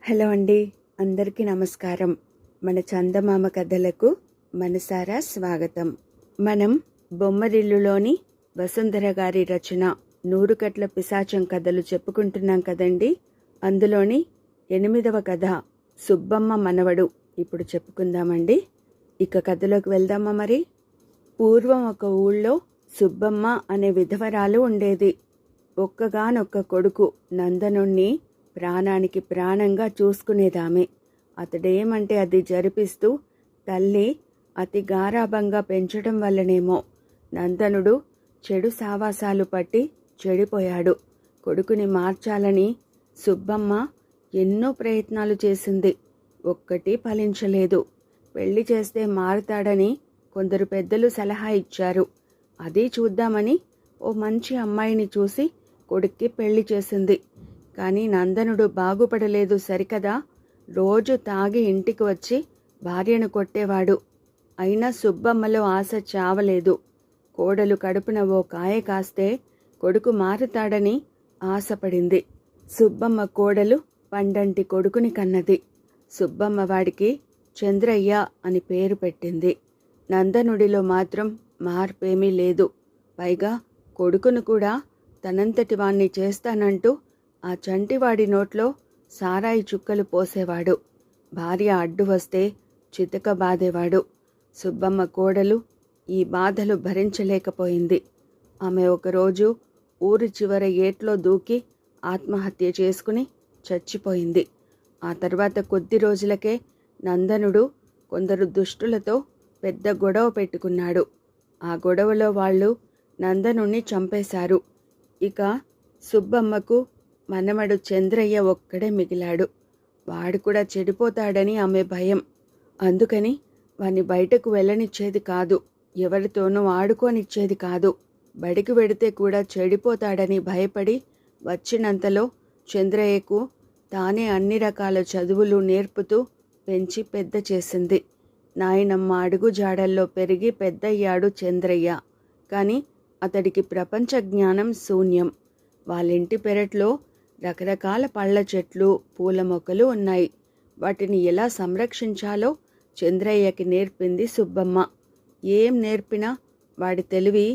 Hello అండి, అందరికీ నమస్కారం. మన చందమామ కథలకు మనసారా స్వాగతం. మనం బొమ్మరిల్లులోని వసుంధర గారి రచన 100 కట్ల పిశాచం కథలు చెప్పుకుంటున్నాం కదండి. అందులోని 8వ కథ సుబ్బమ్మ మనవడు ఇప్పుడు చెప్పుకుందామండి. ఇక కథలోకి వెళ్దామా మరి. పూర్వం ఒక ఊళ్ళో సుబ్బమ్మ అనే విధవరాలు ఉండేది. ఒక్కగానొక్క కొడుకు నందనుణ్ణి ప్రాణానికి ప్రాణంగా చూసుకునేదామె. అతడేమంటే అది జరిపిస్తూ తల్లి అతి గారాబంగా పెంచడం వల్లనేమో నందనుడు చెడు సావాసాలు పట్టి చెడిపోయాడు. కొడుకుని మార్చాలని సుబ్బమ్మ ఎన్నో ప్రయత్నాలు చేసింది. ఒక్కటి ఫలించలేదు. పెళ్లి చేస్తే మారుతాడని కొందరు పెద్దలు సలహా ఇచ్చారు. అది చూద్దామని ఓ మంచి అమ్మాయిని చూసి కొడుక్కి పెళ్లి చేసింది. కానీ నందనుడు బాగుపడలేదు సరికదా. రోజు తాగి ఇంటికి వచ్చి భార్యను కొట్టేవాడు. అయినా సుబ్బమ్మలో ఆశ చావలేదు. కోడలు కడుపున ఓ కాయ కాస్తే కొడుకు మారుతాడని ఆశపడింది. సుబ్బమ్మ కోడలు పండంటి కొడుకుని కన్నది. సుబ్బమ్మ వాడికి చంద్రయ్య అని పేరు పెట్టింది. నందనుడిలో మాత్రం మార్పేమీ లేదు. పైగా కొడుకును కూడా తనంతటి వాణ్ణి చేస్తానంటూ ఆ చంటివాడి నోట్లో సారాయి చుక్కలు పోసేవాడు. భార్య అడ్డు వస్తే చితక బాధేవాడు. సుబ్బమ్మ కోడలు ఈ బాధలు భరించలేకపోయింది. ఆమె ఒకరోజు ఊరి చివర ఏట్లో దూకి ఆత్మహత్య చేసుకుని చచ్చిపోయింది. ఆ తర్వాత కొద్ది రోజులకే నందనుడు కొందరు దుష్టులతో పెద్ద గొడవ పెట్టుకున్నాడు. ఆ గొడవలో వాళ్ళు నందనుణ్ణి చంపేశారు. ఇక సుబ్బమ్మకు మనమడు చంద్రయ్య ఒక్కడే మిగిలాడు. వాడు కూడా చెడిపోతాడని ఆమె భయం. అందుకని వాణ్ణి బయటకు వెళ్ళనిచ్చేది కాదు, ఎవరితోనూ ఆడుకోనిచ్చేది కాదు. బడికి వెడితే కూడా చెడిపోతాడని భయపడి వచ్చినంతలో చంద్రయ్యకు తానే అన్ని రకాల చదువులు నేర్పుతూ పెంచి పెద్ద చేసింది. నాయనమ్మ అడుగు జాడల్లో పెరిగి పెద్దయ్యాడు చంద్రయ్య. కానీ అతడికి ప్రపంచ జ్ఞానం శూన్యం. వాళ్ళింటి పెరట్లో రకరకాల పళ్ళ చెట్లు, పూల మొక్కలు ఉన్నాయి. వాటిని ఎలా సంరక్షించాలో చంద్రయ్యకి నేర్పింది సుబ్బమ్మ. ఏం నేర్పినా వాడి తెలివి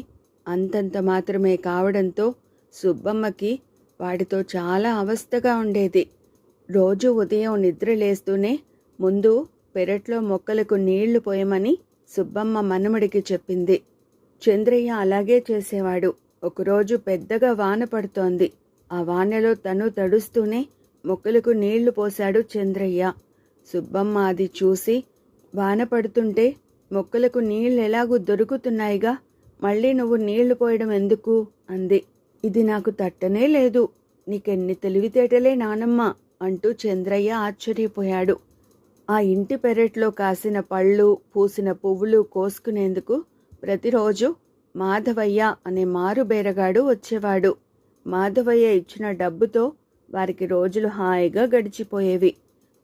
అంతంత మాత్రమే కావడంతో సుబ్బమ్మకి వాడితో చాలా అవస్థగా ఉండేది. రోజు ఉదయం నిద్రలేస్తూనే ముందు పెరట్లో మొక్కలకు నీళ్లు పోయమని సుబ్బమ్మ మనమడికి చెప్పింది. చంద్రయ్య అలాగే చేసేవాడు. ఒకరోజు పెద్దగా వాన పడుతోంది. ఆ వానలో తను తడుస్తూనే మొక్కలకు నీళ్లు పోశాడు చంద్రయ్య. సుబ్బమ్మ అది చూసి, వాన పడుతుంటే మొక్కలకు నీళ్లు ఎలాగూ దొరుకుతున్నాయిగా, మళ్ళీ నువ్వు నీళ్లు పోయడం ఎందుకు అంది. ఇది నాకు తట్టనే లేదు. నీకెన్ని తెలివితేటలే నానమ్మ అంటూ చంద్రయ్య ఆశ్చర్యపోయాడు. ఆ ఇంటి పెరట్లో కాసిన పళ్ళు, పూసిన పువ్వులు కోసుకునేందుకు ప్రతిరోజు మాధవయ్య అనే మారుబేరగాడు వచ్చేవాడు. మాధవయ్య ఇచ్చిన డబ్బుతో వారికి రోజులు హాయిగా గడిచిపోయేవి.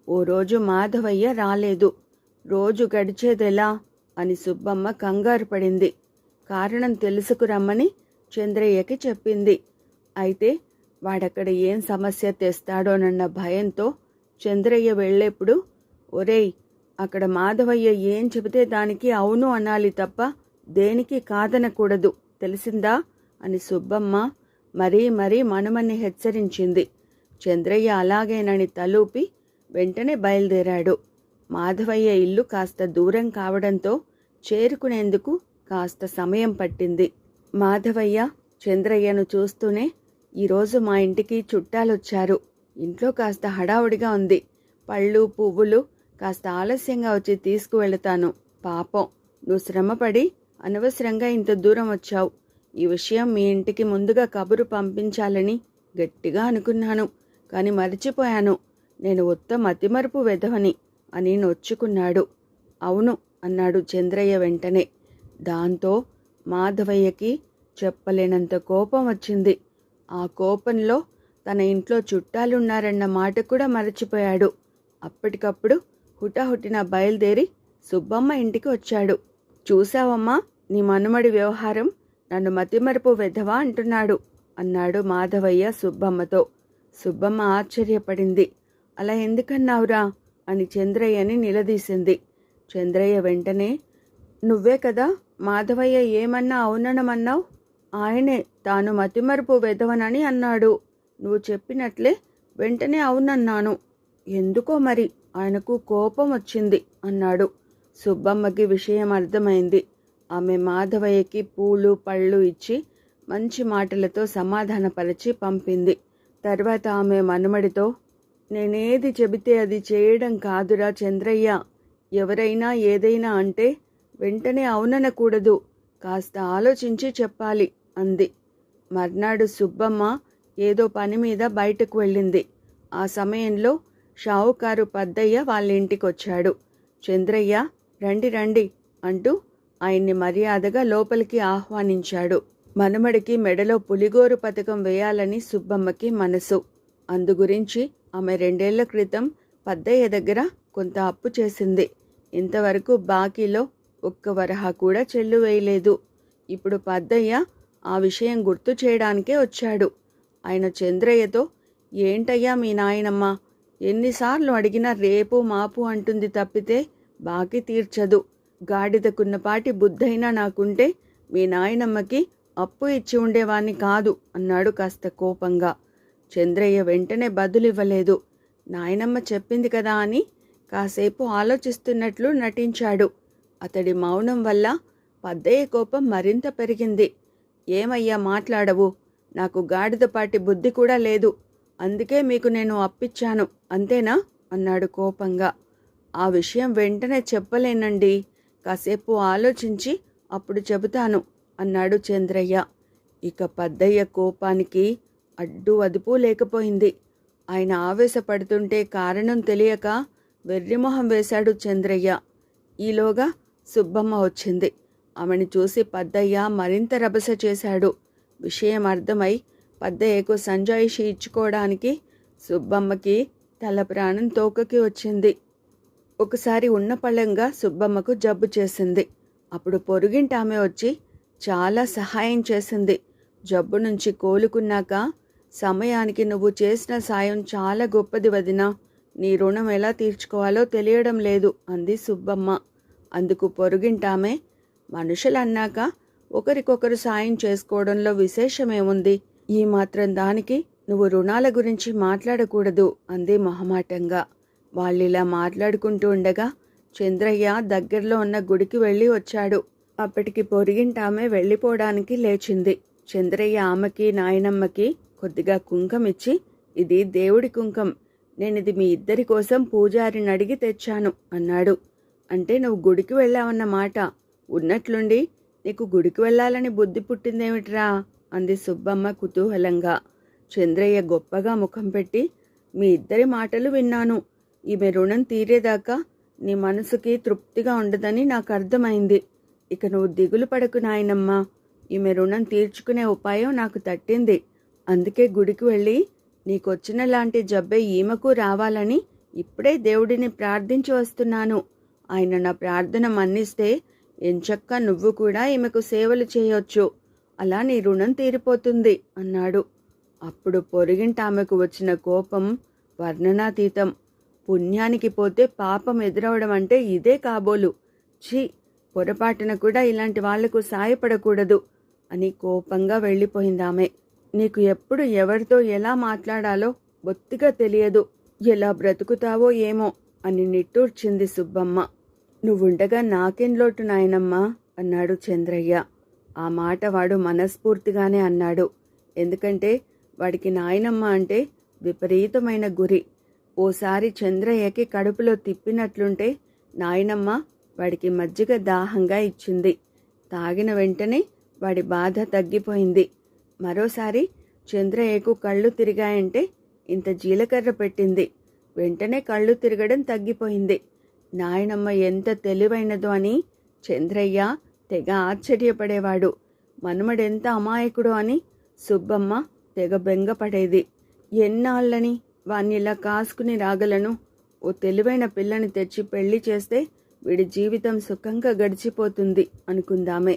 ఓ రోజు మాధవయ్య రాలేదు. రోజు గడిచేదెలా అని సుబ్బమ్మ కంగారు పడింది. కారణం తెలుసుకురమ్మని చంద్రయ్యకి చెప్పింది. అయితే వాడక్కడ ఏం సమస్య తెస్తాడోనన్న భయంతో చంద్రయ్య వెళ్ళేప్పుడు, ఒరేయ్, అక్కడ మాధవయ్య ఏం చెబితే దానికి అవును అనాలి తప్ప దేనికి కాదనకూడదు, తెలిసిందా అని సుబ్బమ్మ మరీ మనమన్ని హెచ్చరించింది. చంద్రయ్య అలాగేనని తలూపి వెంటనే బయలుదేరాడు. మాధవయ్య ఇల్లు కాస్త దూరం కావడంతో చేరుకునేందుకు కాస్త సమయం పట్టింది. మాధవయ్య చంద్రయ్యను చూస్తూనే, ఈరోజు మా ఇంటికి చుట్టాలొచ్చారు. ఇంట్లో కాస్త హడావుడిగా ఉంది. పళ్ళు, పువ్వులు కాస్త ఆలస్యంగా వచ్చి తీసుకువెళతాను. పాపం, నువ్వు శ్రమపడి అనవసరంగా ఇంత దూరం వచ్చావు. ఈ విషయం మీ ఇంటికి ముందుగా కబురు పంపించాలని గట్టిగా అనుకున్నాను, కానీ మర్చిపోయాను. నేను ఉత్త మతిమరుపు వెధవని అని నొచ్చుకున్నాడు. అవును అన్నాడు చంద్రయ్య వెంటనే. దాంతో మాధవయ్యకి చెప్పలేనంత కోపం వచ్చింది. ఆ కోపంలో తన ఇంట్లో చుట్టాలున్నారన్న మాట కూడా మరచిపోయాడు. అప్పటికప్పుడు హుటాహుటిన బయలుదేరి సుబ్బమ్మ ఇంటికి వచ్చాడు. చూశావమ్మా, నీ మనుమడి వ్యవహారం, నన్ను మతిమరుపు వెధవా అంటున్నాడు అన్నాడు మాధవయ్య సుబ్బమ్మతో. సుబ్బమ్మ ఆశ్చర్యపడింది. అలా ఎందుకన్నావురా అని చంద్రయ్యని నిలదీసింది. చంద్రయ్య వెంటనే, నువ్వే కదా మాధవయ్య ఏమన్నా అవుననమన్నావు? ఆయనే తాను మతిమరుపు వెధవనని అన్నాడు. నువ్వు చెప్పినట్లే వెంటనే అవునన్నాను. ఎందుకో మరి ఆయనకు కోపం వచ్చింది అన్నాడు. సుబ్బమ్మకి విషయం అర్థమైంది. ఆమె మాధవయ్యకి పూలు పళ్ళు ఇచ్చి మంచి మాటలతో సమాధానపరిచి పంపింది. తర్వాత ఆమె మనుమడితో, నేనేది చెబితే అది చేయడం కాదురా చంద్రయ్య. ఎవరైనా ఏదైనా అంటే వెంటనే అవుననకూడదు, కాస్త ఆలోచించి చెప్పాలి అంది. మర్నాడు సుబ్బమ్మ ఏదో పని మీద బయటకు వెళ్ళింది. ఆ సమయంలో షావుకారు పద్దయ్య వాళ్ళ ఇంటికొచ్చాడు. చంద్రయ్య, రండి రండి అంటూ ఆయన్ని మర్యాదగా లోపలికి ఆహ్వానించాడు. మనుమడికి మెడలో పులిగోరు పథకం వేయాలని సుబ్బమ్మకి మనసు. అందుగురించి ఆమె 2 ఏళ్ల క్రితం పద్దయ్య దగ్గర కొంత అప్పు చేసింది. ఇంతవరకు బాకీలో ఒక్క వరహా కూడా చెల్లు వేయలేదు. ఇప్పుడు పద్దయ్య ఆ విషయం గుర్తు చేయడానికే వచ్చాడు. ఆయన చంద్రయ్యతో, ఏంటయ్యా మీ నాయనమ్మ ఎన్నిసార్లు అడిగినా రేపు మాపు అంటుంది తప్పితే బాకీ తీర్చదు. గాడిదకున్నపాటి బుద్ధైనా నాకుంటే మీ నాయనమ్మకి అప్పు ఇచ్చి ఉండేవాణ్ణి కాదు అన్నాడు కాస్త కోపంగా. చంద్రయ్య వెంటనే బదులివ్వలేదు. నాయనమ్మ చెప్పింది కదా అని కాసేపు ఆలోచిస్తున్నట్లు నటించాడు. అతడి మౌనం వల్ల పద్దయ్య కోపం మరింత పెరిగింది. ఏమయ్యా మాట్లాడవు? నాకు గాడిదపాటి బుద్ధి కూడా లేదు. అందుకే మీకు నేను అప్పిచ్చాను అంతేనా అన్నాడు కోపంగా. ఆ విషయం వెంటనే చెప్పలేనండి, కాసేపు ఆలోచించి అప్పుడు చెబుతాను అన్నాడు చంద్రయ్య. ఇక పద్దయ్య కోపానికి అడ్డు అదుపు లేకపోయింది. ఆయన ఆవేశపడుతుంటే కారణం తెలియక వెర్రిమొహం వేశాడు చంద్రయ్య. ఈలోగా సుబ్బమ్మ వచ్చింది. ఆమెను చూసి పద్దయ్య మరింత రభస చేశాడు. విషయం అర్థమై పద్దయ్యకు సంజాయిషి ఇచ్చుకోవడానికి సుబ్బమ్మకి తల ప్రాణం తోకకి వచ్చింది. ఒకసారి ఉన్న పళంగా సుబ్బమ్మకు జబ్బు చేసింది. అప్పుడు పొరుగింటి ఆమె వచ్చి చాలా సహాయం చేసింది. జబ్బు నుంచి కోలుకున్నాక, సమయానికి నువ్వు చేసిన సాయం చాలా గొప్పది వదినా, నీ రుణం ఎలా తీర్చుకోవాలో తెలియడం లేదు అంది సుబ్బమ్మ. అందుకు పొరుగింటామె, మనుషులన్నాక ఒకరికొకరు సాయం చేసుకోవడంలో విశేషమేముంది? ఈ మాత్రం దానికి నువ్వు రుణాల గురించి మాట్లాడకూడదు అంది మొహమాటంగా. వాళ్ళిలా మాట్లాడుకుంటూ ఉండగా చంద్రయ్య దగ్గరలో ఉన్న గుడికి వెళ్ళి వచ్చాడు. అప్పటికి పొరిగింటామె వెళ్ళిపోవడానికి లేచింది. చంద్రయ్య ఆమెకి నాయనమ్మకి కొద్దిగా కుంకం ఇచ్చి, ఇది దేవుడి కుంకం, నేనిది మీ ఇద్దరి కోసం పూజారిని అడిగి తెచ్చాను అన్నాడు. అంటే నువ్వు గుడికి వెళ్ళావన్నమాట. ఉన్నట్లుండి నీకు గుడికి వెళ్ళాలని బుద్ధి పుట్టిందేమిట్రా అంది సుబ్బమ్మ కుతూహలంగా. చంద్రయ్య గొప్పగా ముఖం పెట్టి, మీ ఇద్దరి మాటలు విన్నాను. ఈమె రుణం తీరేదాకా నీ మనసుకి తృప్తిగా ఉండదని నాకు అర్థమైంది. ఇక నువ్వు దిగులు పడకు నాయనమ్మా, ఈమె రుణం తీర్చుకునే ఉపాయం నాకు తట్టింది. అందుకే గుడికి వెళ్ళి నీకొచ్చిన లాంటి జబ్బే ఈమెకు రావాలని ఇప్పుడే దేవుడిని ప్రార్థించి వస్తున్నాను. ఆయన నా ప్రార్థన మన్నిస్తే ఎంచక్కా నువ్వు కూడా ఈమెకు సేవలు చేయొచ్చు. అలా నీ రుణం తీరిపోతుంది అన్నాడు. అప్పుడు పొరుగింటి ఆమెకు వచ్చిన కోపం వర్ణనాతీతం. పుణ్యానికి పోతే పాపం ఎదురవడం అంటే ఇదే కాబోలు. ఛీ, పొరపాటున కూడా ఇలాంటి వాళ్లకు సాయపడకూడదు అని కోపంగా వెళ్ళిపోయిందామె. నీకు ఎప్పుడు ఎవరితో ఎలా మాట్లాడాలో బొత్తిగా తెలియదు, ఎలా బ్రతుకుతావో ఏమో అని నిట్టూర్చింది సుబ్బమ్మ. నువ్వుండగా నాకేం లోటు నాయనమ్మా అన్నాడు చంద్రయ్య. ఆ మాట వాడు మనస్ఫూర్తిగానే అన్నాడు. ఎందుకంటే వాడికి నాయనమ్మ అంటే విపరీతమైన గురి. ఓసారి చంద్రయ్యకి కడుపులో తిప్పినట్లుంటే నాయనమ్మ వాడికి మజ్జిగ దాహంగా ఇచ్చింది. తాగిన వెంటనే వాడి బాధ తగ్గిపోయింది. మరోసారి చంద్రయ్యకు కళ్ళు తిరిగాయంటే ఇంత జీలకర్ర పెట్టింది. వెంటనే కళ్ళు తిరగడం తగ్గిపోయింది. నాయనమ్మ ఎంత తెలివైనదో అని చంద్రయ్య తెగ ఆశ్చర్యపడేవాడు. మనుమడెంత అమాయకుడు అని సుబ్బమ్మ తెగ బెంగపడేది. ఎన్నాళ్ళని వాణ్ణిలా కాసుకుని రాగలను? ఓ తెలివైన పిల్లని తెచ్చి పెళ్లి చేస్తే వీడి జీవితం సుఖంగా గడిచిపోతుంది అనుకుందామే.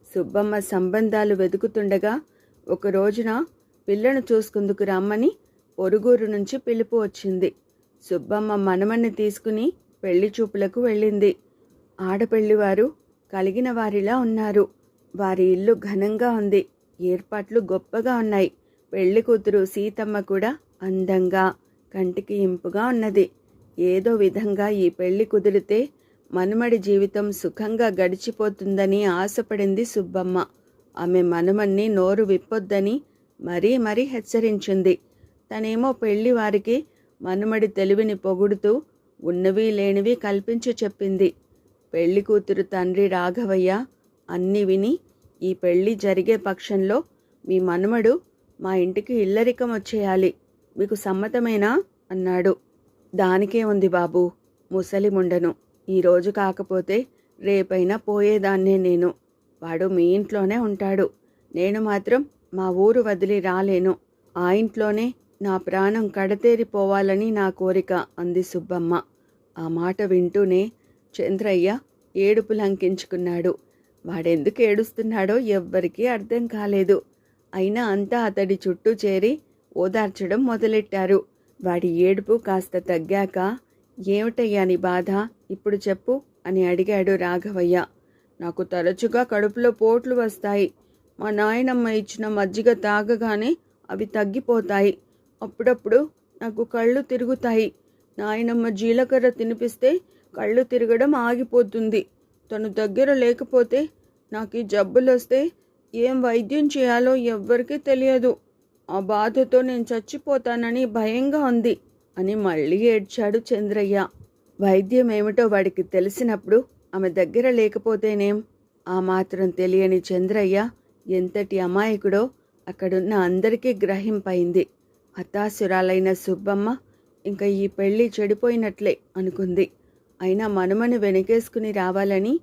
సుబ్బమ్మ సంబంధాలు వెతుకుతుండగా ఒక రోజున పిల్లను చూసుకుందుకు రమ్మని పొరుగురు నుంచి పిలుపు వచ్చింది. సుబ్బమ్మ మనమన్ని తీసుకుని పెళ్లి చూపులకు వెళ్ళింది. ఆడపెళ్లివారు కలిగిన వారిలా ఉన్నారు. వారి ఇల్లు ఘనంగా ఉంది. ఏర్పాట్లు గొప్పగా ఉన్నాయి. పెళ్లి కూతురు సీతమ్మ కూడా అందంగా, కంటికి ఇంపుగా ఉన్నది. ఏదో విధంగా ఈ పెళ్లి కుదిరితే మనుమడి జీవితం సుఖంగా గడిచిపోతుందని ఆశపడింది సుబ్బమ్మ. ఆమె మనుమన్ని నోరు విప్పొద్దని మరీ మరీ హెచ్చరించింది. తనేమో పెళ్లి వారికి మనుమడి తెలివిని పొగుడుతూ ఉన్నవి లేనివి కల్పించి చెప్పింది. పెళ్లి కూతురు తండ్రి రాఘవయ్య అన్నీ విని, ఈ పెళ్లి జరిగే పక్షంలో మీ మనుమడు మా ఇంటికి ఇల్లరికం వచ్చేయాలి. మీకు సమ్మతమేనా అన్నాడు. దానికే ఉంది బాబూ, ముసలి ముండను. ఈరోజు కాకపోతే రేపైనా పోయేదాన్నే నేను. వాడు మీ ఇంట్లోనే ఉంటాడు. నేను మాత్రం మా ఊరు వదిలి రాలేను. ఆ ఇంట్లోనే నా ప్రాణం కడతేరిపోవాలని నా కోరిక అంది సుబ్బమ్మ. ఆ మాట వింటూనే చంద్రయ్య ఏడుపు లంకించుకున్నాడు. వాడెందుకు ఏడుస్తున్నాడో ఎవ్వరికీ అర్థం కాలేదు. అయినా అంతా అతడి చుట్టూ చేరి ఓదార్చడం మొదలెట్టారు. వాడి ఏడుపు కాస్త తగ్గాక, ఏమిటయ్యా నీ బాధ, ఇప్పుడు చెప్పు అని అడిగాడు రాఘవయ్య. నాకు తరచుగా కడుపులో పోట్లు వస్తాయి. మా నాయనమ్మ ఇచ్చిన మజ్జిగ తాగగానే అవి తగ్గిపోతాయి. అప్పుడప్పుడు నాకు కళ్ళు తిరుగుతాయి. నాయనమ్మ జీలకర్ర తినిపిస్తే కళ్ళు తిరగడం ఆగిపోతుంది. తను దగ్గర లేకపోతే నాకు ఈ జబ్బులొస్తే ఏం వైద్యం చేయాలో ఎవ్వరికీ తెలియదు. ఆ బాధతో నేను చచ్చిపోతానని భయంగా ఉంది అని మళ్ళీ ఏడ్చాడు చంద్రయ్య. వైద్యం ఏమిటో వాడికి తెలిసినప్పుడు ఆమె దగ్గర లేకపోతేనేం? ఆ మాత్రం తెలియని చంద్రయ్య ఎంతటి అమాయకుడో అక్కడున్న అందరికీ గ్రహింపైంది. హతాశురాలైన సుబ్బమ్మ ఇంక ఈ పెళ్లి చెడిపోయినట్లే అనుకుంది. అయినా మనుమను వెనకేసుకుని రావాలని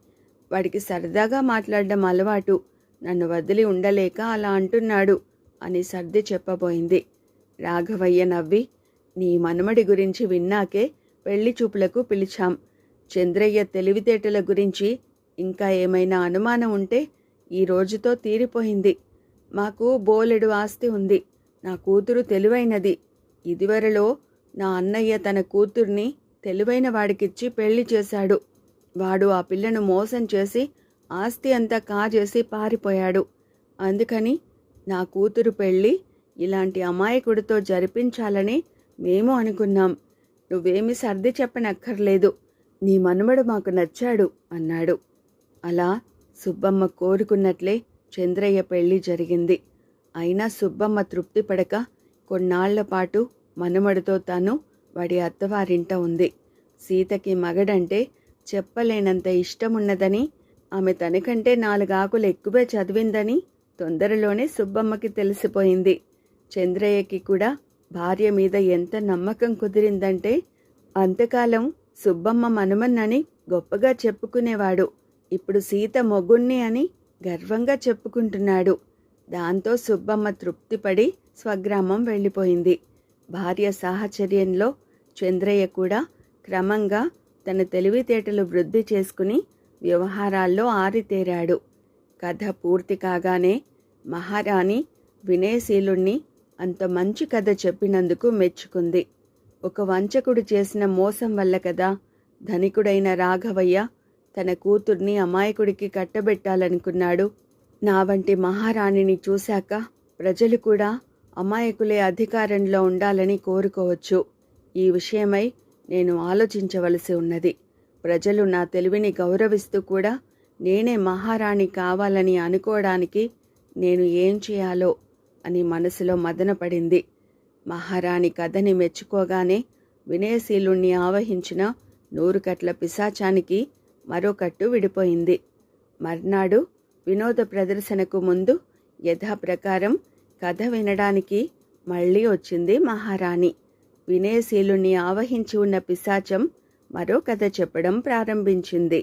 వాడికి సరదాగా మాట్లాడడం అలవాటు. నన్ను వదిలి ఉండలేక అలా అంటున్నాడు అని సర్ది చెప్పబోయింది. రాఘవయ్య నవ్వి, నీ మనుమడి గురించి విన్నాకే పెళ్లి చూపులకు పిలిచాం. చంద్రయ్య తెలివితేటల గురించి ఇంకా ఏమైనా అనుమానం ఉంటే ఈ రోజుతో తీరిపోయింది. మాకు బోలెడు ఆస్తి ఉంది. నా కూతురు తెలివైనది. ఇదివరలో నా అన్నయ్య తన కూతుర్ని తెలివైన వాడికిచ్చి పెళ్లి చేశాడు. వాడు ఆ పిల్లను మోసం చేసి ఆస్తి అంతా కాజేసి పారిపోయాడు. అందుకని నా కూతురు పెళ్ళి ఇలాంటి అమాయకుడితో జరిపించాలని మేము అనుకున్నాం. నువ్వేమీ సర్ది చెప్పనక్కర్లేదు. నీ మనుమడు మాకు నచ్చాడు అన్నాడు. అలా సుబ్బమ్మ కోరుకున్నట్లే చంద్రయ్య పెళ్లి జరిగింది. అయినా సుబ్బమ్మ తృప్తి పడక కొన్నాళ్ల పాటు మనుమడితో తాను వాడి అత్తవారింట ఉంది. సీతకి మగడంటే చెప్పలేనంత ఇష్టమున్నదని, ఆమె తనకంటే 4 ఆకులు ఎక్కువే చదివిందని తొందరలోనే సుబ్బమ్మకి తెలిసిపోయింది. చంద్రయ్యకి కూడా భార్య మీద ఎంత నమ్మకం కుదిరిందంటే, అంతకాలం సుబ్బమ్మ మనుమన్నని గొప్పగా చెప్పుకునేవాడు. ఇప్పుడు సీత మొగుణ్ణి అని గర్వంగా చెప్పుకుంటున్నాడు. దాంతో సుబ్బమ్మ తృప్తిపడి స్వగ్రామం వెళ్ళిపోయింది. భార్య సాహచర్యంలో చంద్రయ్య కూడా క్రమంగా తన తెలివితేటలు వృద్ధి చేసుకుని వ్యవహారాల్లో ఆరితేరాడు. కథ పూర్తి కాగానే మహారాణి వినయశీలుణ్ణి అంత మంచి కథ చెప్పినందుకు మెచ్చుకుంది. ఒక వంచకుడు చేసిన మోసం వల్ల కదా ధనికుడైన రాఘవయ్య తన కూతుర్ని అమాయకుడికి కట్టబెట్టాలనుకున్నాడు. నా వంటి మహారాణిని చూశాక ప్రజలు కూడా అమాయకులే అధికారంలో ఉండాలని కోరుకోవచ్చు. ఈ విషయమై నేను ఆలోచించవలసి ఉన్నది. ప్రజలు నా తెలివిని గౌరవిస్తూ కూడా నేనే మహారాణి కావాలని అనుకోవడానికి నేను ఏం చేయాలో అని మనసులో మదనపడింది. మహారాణి కథని మెచ్చుకోగానే వినయశీలుణ్ణి ఆవహించిన 100 కట్ల పిశాచానికి మరో కట్టు విడిపోయింది. మర్నాడు వినోద ప్రదర్శనకు ముందు యథాప్రకారం కథ వినడానికి మళ్ళీ వచ్చింది మహారాణి. వినయశీలుణ్ణి ఆవహించి ఉన్న పిశాచం మరో కథ చెప్పడం ప్రారంభించింది.